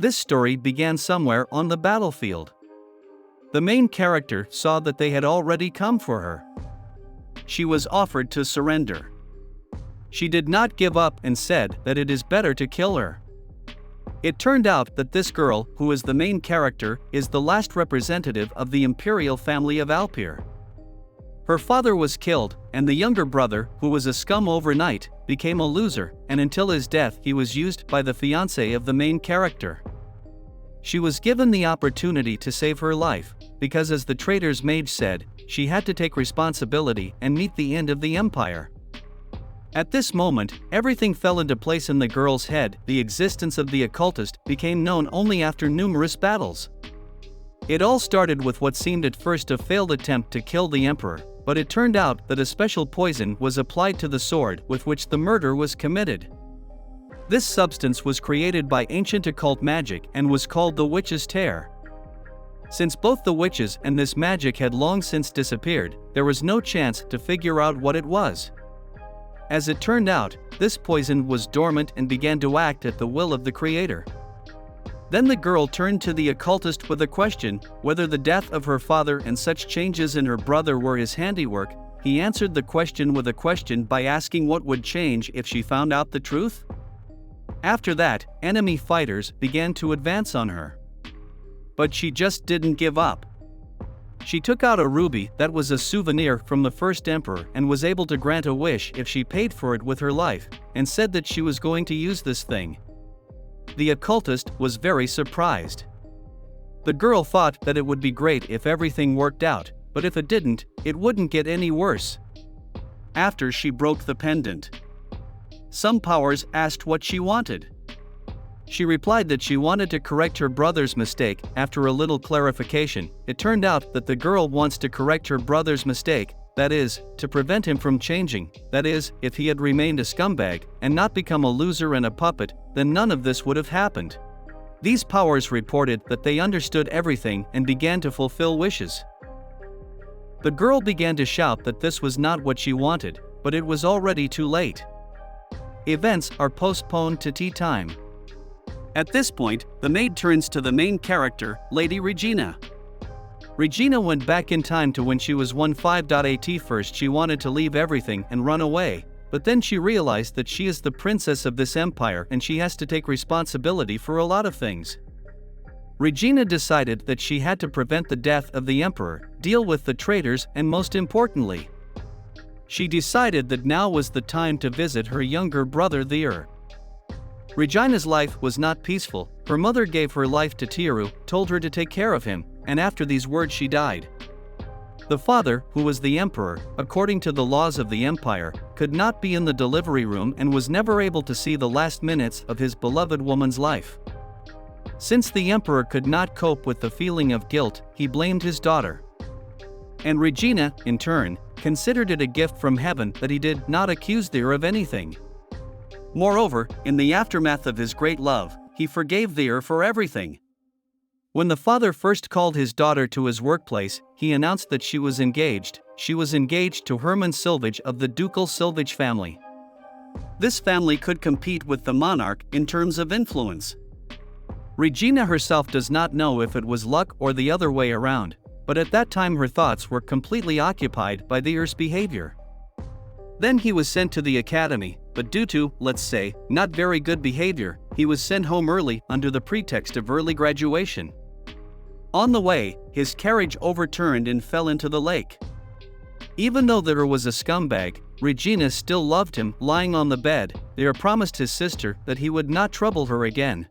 This story began somewhere on the battlefield. The main character saw that they had already come for her. She was offered to surrender. She did not give up and said that it is better to kill her. It turned out that this girl, who is the main character, is the last representative of the imperial family of Alpir. Her father was killed, and the younger brother, who was a scum overnight, became a loser, and until his death he was used by the fiancé of the main character. She was given the opportunity to save her life, because as the trader's mage said, she had to take responsibility and meet the end of the empire. At this moment, everything fell into place in the girl's head. The existence of the occultist became known only after numerous battles. It all started with what seemed at first a failed attempt to kill the emperor, but it turned out that a special poison was applied to the sword with which the murder was committed. This substance was created by ancient occult magic and was called the witch's tear. Since both the witches and this magic had long since disappeared, there was no chance to figure out what it was. As it turned out, this poison was dormant and began to act at the will of the creator. Then the girl turned to the occultist with a question, whether the death of her father and such changes in her brother were his handiwork. He answered the question with a question by asking what would change if she found out the truth. After that, enemy fighters began to advance on her. But she just didn't give up. She took out a ruby that was a souvenir from the first emperor and was able to grant a wish if she paid for it with her life, and said that she was going to use this thing. The occultist was very surprised. The girl thought that it would be great if everything worked out, but if it didn't, it wouldn't get any worse. After she broke the pendant, some powers asked what she wanted. She replied that she wanted to correct her brother's mistake. After a little clarification, it turned out that the girl wants to correct her brother's mistake, that is, to prevent him from changing, that is, if he had remained a scumbag and not become a loser and a puppet, then none of this would have happened. These powers reported that they understood everything and began to fulfill wishes. The girl began to shout that this was not what she wanted, but it was already too late. Events are postponed to tea time. At this point, the maid turns to the main character, Lady Regina. Regina went back in time to when she was 15. First she wanted to leave everything and run away, but then she realized that she is the princess of this empire and she has to take responsibility for a lot of things. Regina decided that she had to prevent the death of the emperor, deal with the traitors, and most importantly, she decided that now was the time to visit her younger brother Theer. Regina's life was not peaceful. Her mother gave her life to Tiru, told her to take care of him, and after these words she died. The father, who was the emperor, according to the laws of the empire, could not be in the delivery room and was never able to see the last minutes of his beloved woman's life. Since the emperor could not cope with the feeling of guilt, he blamed his daughter. And Regina, in turn, considered it a gift from heaven that he did not accuse Theer of anything. Moreover, in the aftermath of his great love, he forgave Theer for everything. When the father first called his daughter to his workplace, he announced that she was engaged. She was engaged to Herman Silvage of the ducal Silvage family. This family could compete with the monarch in terms of influence. Regina herself does not know if it was luck or the other way around, but at that time her thoughts were completely occupied by Theer's behavior. Then he was sent to the academy, but due to, let's say, not very good behavior, he was sent home early under the pretext of early graduation. On the way, his carriage overturned and fell into the lake. Even though Theer was a scumbag, Regina still loved him. Lying on the bed, Theer promised his sister that he would not trouble her again.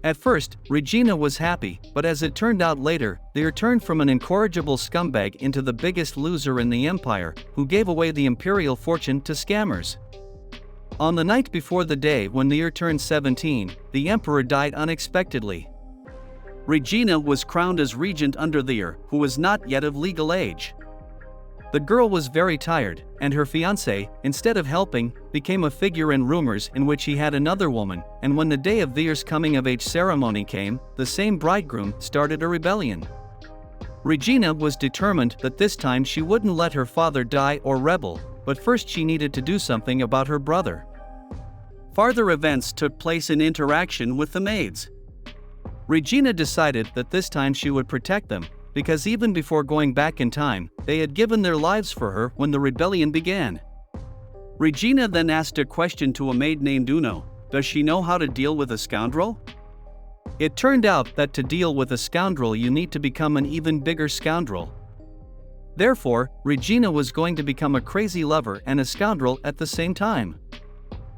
At first, Regina was happy, but as it turned out later, Theer turned from an incorrigible scumbag into the biggest loser in the empire, who gave away the imperial fortune to scammers. On the night before the day when Theer turned 17, the emperor died unexpectedly. Regina was crowned as regent under Theer, who was not yet of legal age. The girl was very tired, and her fiancé, instead of helping, became a figure in rumors in which he had another woman, and when the day of Theer's coming-of-age ceremony came, the same bridegroom started a rebellion. Regina was determined that this time she wouldn't let her father die or rebel, but first she needed to do something about her brother. Farther events took place in interaction with the maids. Regina decided that this time she would protect them, because even before going back in time, they had given their lives for her when the rebellion began. Regina then asked a question to a maid named Uno: does she know how to deal with a scoundrel? It turned out that to deal with a scoundrel you need to become an even bigger scoundrel. Therefore, Regina was going to become a crazy lover and a scoundrel at the same time.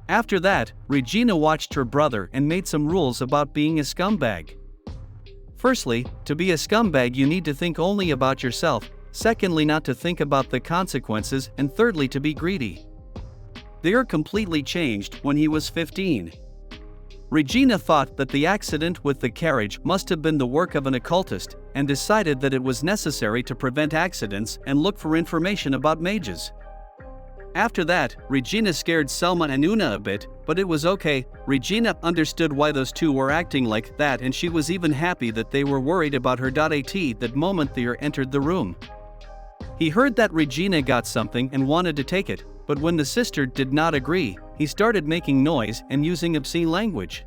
After that, Regina watched her brother and made some rules about being a scumbag. Firstly, to be a scumbag you need to think only about yourself, secondly not to think about the consequences, and thirdly to be greedy. They are completely changed when he was 15. Regina thought that the accident with the carriage must have been the work of an occultist, and decided that it was necessary to prevent accidents and look for information about mages. After that, Regina scared Selma and Una a bit, but it was okay. Regina understood why those two were acting like that, and she was even happy that they were worried about her. At that moment Theo entered the room. He heard that Regina got something and wanted to take it, but when the sister did not agree, he started making noise and using obscene language.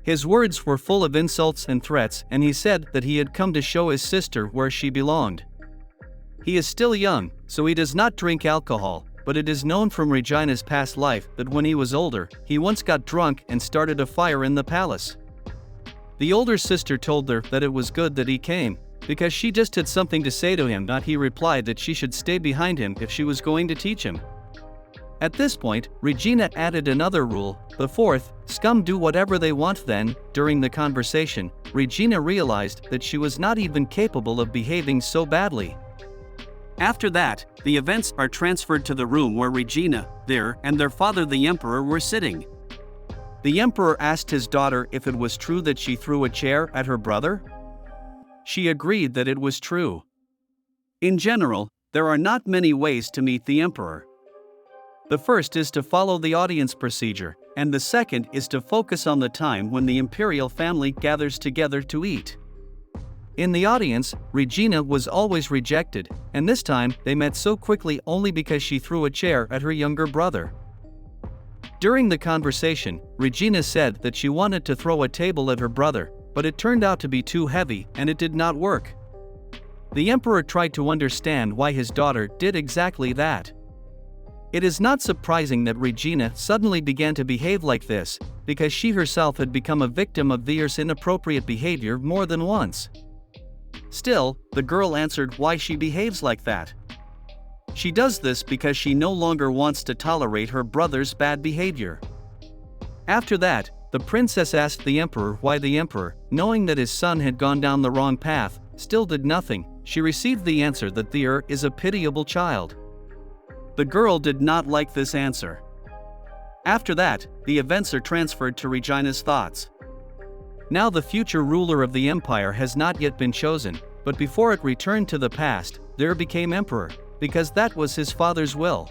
His words were full of insults and threats, and he said that he had come to show his sister where she belonged. He is still young, so he does not drink alcohol, but it is known from Regina's past life that when he was older, he once got drunk and started a fire in the palace. The older sister told her that it was good that he came, because she just had something to say to him. He replied that she should stay behind him if she was going to teach him. At this point, Regina added another rule, the fourth: scum do whatever they want. Then, during the conversation, Regina realized that she was not even capable of behaving so badly. After that, the events are transferred to the room where Regina, Theo, and their father the Emperor were sitting. The Emperor asked his daughter if it was true that she threw a chair at her brother. She agreed that it was true. In general, there are not many ways to meet the Emperor. The first is to follow the audience procedure, and the second is to focus on the time when the imperial family gathers together to eat. In the audience, Regina was always rejected, and this time they met so quickly only because she threw a chair at her younger brother. During the conversation, Regina said that she wanted to throw a table at her brother, but it turned out to be too heavy and it did not work. The Emperor tried to understand why his daughter did exactly that. It is not surprising that Regina suddenly began to behave like this, because she herself had become a victim of Theo's inappropriate behavior more than once. Still, the girl answered why she behaves like that. She does this because she no longer wants to tolerate her brother's bad behavior. After that, the princess asked the Emperor why the Emperor, knowing that his son had gone down the wrong path, still did nothing. She received the answer that Theo is a pitiable child. The girl did not like this answer. After that, the events are transferred to Regina's thoughts. Now the future ruler of the empire has not yet been chosen, but before it returned to the past, Theo became emperor, because that was his father's will.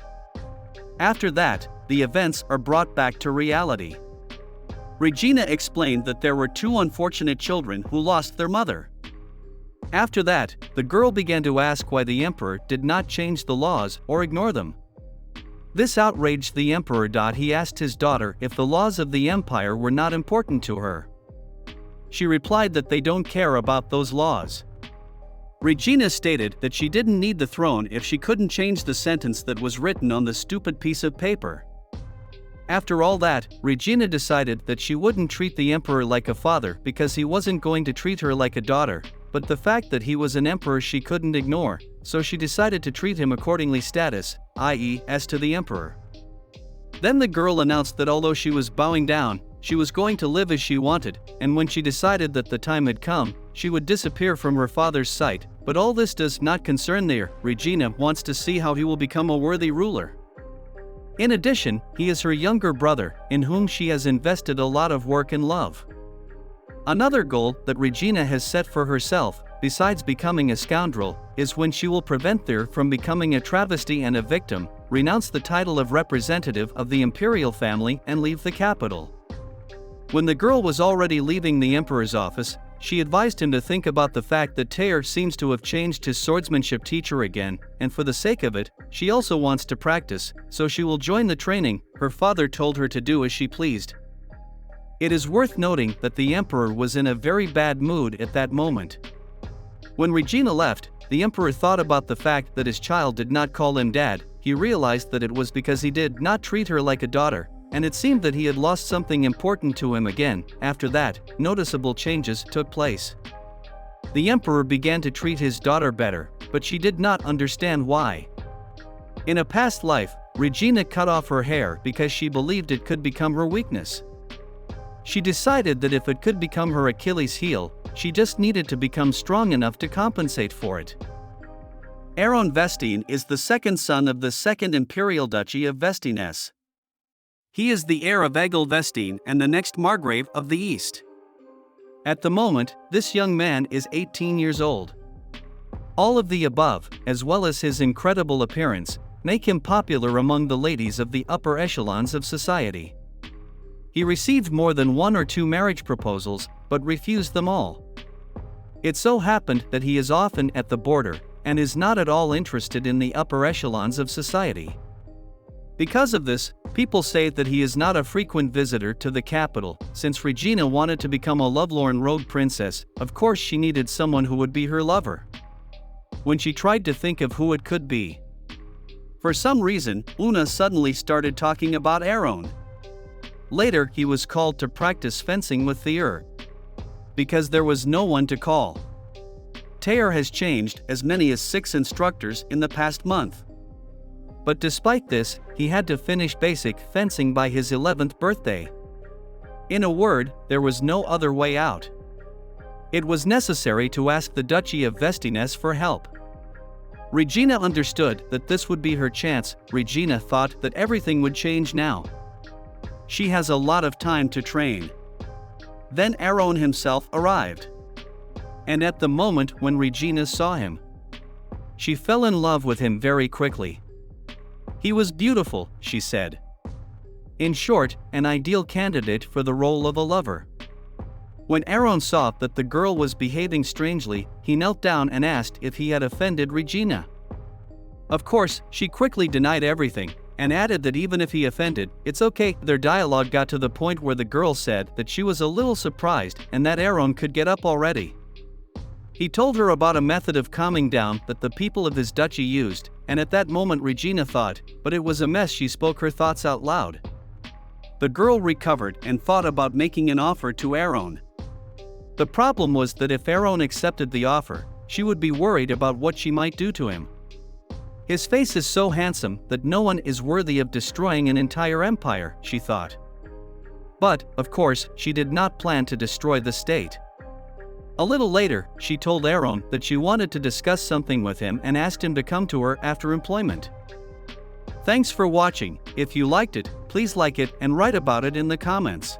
After that, the events are brought back to reality. Regina explained that there were two unfortunate children who lost their mother. After that, the girl began to ask why the emperor did not change the laws or ignore them. This outraged the emperor. He asked his daughter if the laws of the empire were not important to her. She replied that they don't care about those laws. Regina stated that she didn't need the throne if she couldn't change the sentence that was written on the stupid piece of paper. After all that, Regina decided that she wouldn't treat the emperor like a father because he wasn't going to treat her like a daughter, but the fact that he was an emperor she couldn't ignore, so she decided to treat him accordingly, status, i.e., as to the emperor. Then the girl announced that although she was bowing down, she was going to live as she wanted, and when she decided that the time had come, she would disappear from her father's sight. But all this does not concern Theo. Regina wants to see how he will become a worthy ruler. In addition, he is her younger brother, in whom she has invested a lot of work and love. Another goal that Regina has set for herself, besides becoming a scoundrel, is when she will prevent Theo from becoming a travesty and a victim, renounce the title of representative of the imperial family and leave the capital. When the girl was already leaving the emperor's office, she advised him to think about the fact that Theo seems to have changed his swordsmanship teacher again, and for the sake of it, she also wants to practice, so she will join the training. Her father told her to do as she pleased. It is worth noting that the emperor was in a very bad mood at that moment. When Regina left, the emperor thought about the fact that his child did not call him dad. He realized that it was because he did not treat her like a daughter, and it seemed that he had lost something important to him again. After that, noticeable changes took place. The emperor began to treat his daughter better, but she did not understand why. In a past life, Regina cut off her hair because she believed it could become her weakness. She decided that if it could become her Achilles heel, she just needed to become strong enough to compensate for it. Aaron Vestine is the second son of the Second Imperial Duchy of Vestines. He is the heir of Egil Vestine and the next Margrave of the East. At the moment, this young man is 18 years old. All of the above, as well as his incredible appearance, make him popular among the ladies of the upper echelons of society. He received more than 1 or 2 marriage proposals, but refused them all. It so happened that he is often at the border, and is not at all interested in the upper echelons of society. Because of this, people say that he is not a frequent visitor to the capital. Since Regina wanted to become a lovelorn rogue princess, of course she needed someone who would be her lover. When she tried to think of who it could be, for some reason, Una suddenly started talking about Aaron. Later, he was called to practice fencing with Thayer, because there was no one to call. Thayer has changed as many as 6 instructors in the past month. But despite this, he had to finish basic fencing by his 11th birthday. In a word, there was no other way out. It was necessary to ask the Duchy of Vestines for help. Regina understood that this would be her chance. Regina thought that everything would change now. She has a lot of time to train. Then Aaron himself arrived. And at the moment when Regina saw him, she fell in love with him very quickly. He was beautiful, she said. In short, an ideal candidate for the role of a lover. When Aaron saw that the girl was behaving strangely, he knelt down and asked if he had offended Regina. Of course, she quickly denied everything, and added that even if he offended, it's okay. Their dialogue got to the point where the girl said that she was a little surprised and that Aaron could get up already. He told her about a method of calming down that the people of his duchy used, and at that moment Regina thought, but it was a mess. She spoke her thoughts out loud. The girl recovered and thought about making an offer to Aaron. The problem was that if Aaron accepted the offer, she would be worried about what she might do to him. His face is so handsome that no one is worthy of destroying an entire empire, she thought. But, of course, she did not plan to destroy the state. A little later, she told Aaron that she wanted to discuss something with him and asked him to come to her after employment. Thanks for watching. If you liked it, please like it and write about it in the comments.